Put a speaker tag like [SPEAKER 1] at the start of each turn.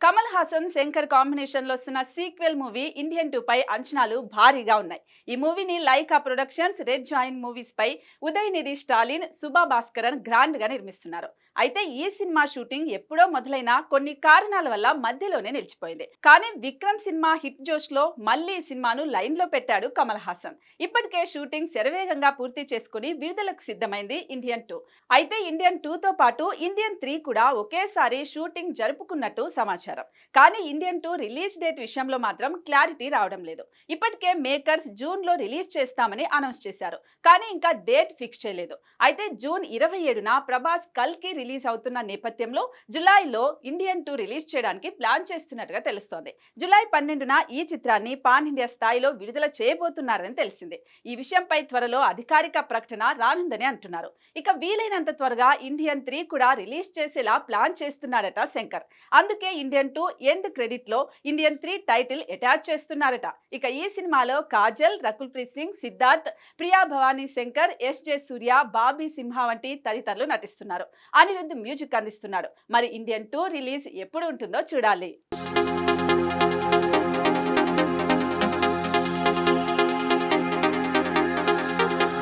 [SPEAKER 1] Kamal Haasan Shankar combination లో వస్తున్న sequel movie Indian 2 పై అంచనాలు భారీగా ఉన్నాయి. ఈ మూవీని Lyca productions, red giant movies పై ఉదయనిధి స్టాలిన్, సుభా భాస్కరన్ గ్రాండ్ గా నిర్మిస్తున్నారు. అయితే ఈ సినిమా షూటింగ్ ఎప్పుడో మొదలైన కొన్ని కారణాల వల్ల మధ్యలోనే నిలిచిపోయింది. కానీ విక్రమ్ సినిమా హిట్ జోష్ లో మళ్ళీ ఈ సినిమాను లైన్ లో పెట్టాడు కమల్ హాసన్. ఇప్పటికే షూటింగ్ శరవేగంగా పూర్తి చేసుకుని విడుదలకు సిద్ధమైంది ఇండియన్ 2. అయితే ఇండియన్ 2 తో పాటు ఇండియన్ 3 కూడా ఒకేసారి షూటింగ్ జరుపుకున్నట్టు సమాచారం. కానీ ఇండియన్ 2 రిలీజ్ డేట్ విషయంలో మాత్రం క్లారిటీ రావడం లేదు. ఇప్పటికే మేకర్స్ జూన్ లో రిలీజ్ చేస్తామని అనౌన్స్ చేశారు. కానీ ఇంకా డేట్ ఫిక్స్ చేయలేదు. అయితే జూన్ 27న ప్రభాస్ కల్కి రిలీజ్ అవుతున్న నేపథ్యంలో జులైలో ఇండియన్ 2 రిలీజ్ చేయడానికి ప్లాన్ చేస్తున్నట్టుగా తెలుస్తోంది. జులై 12న ఈ చిత్రాన్ని పాన్ ఇండియా స్థాయిలో విడుదల చేయబోతున్నారని తెలిసింది. ఈ విషయంపై త్వరలో అధికారిక ప్రకటన రానుందని అంటున్నారు. ఇక వీలైనంత త్వరగా ఇండియన్ 3 కూడా రిలీజ్ చేసేలా ప్లాన్ చేస్తున్నాడట శంకర్. అందుకే ఇండియన్ 2 ఎండ్ క్రెడిట్ లో ఇండియన్ 3 టైటిల్ అటాచ్ చేస్తున్నారట. ఇక ఈ సినిమాలో కాజల్, రకుల్ ప్రీత్ సింగ్, సిద్ధార్థ్, ప్రియా భవానీ శంకర్, ఎస్.జె. సూర్య, బాబీ సింహ వంటి తదితరులు నటిస్తున్నారు. అనిరుద్ధ్ మ్యూజిక్ అందిస్తున్నాడు. మరి ఇండియన్ 2 రిలీజ్ ఎప్పుడు ఉంటుందో చూడాలి.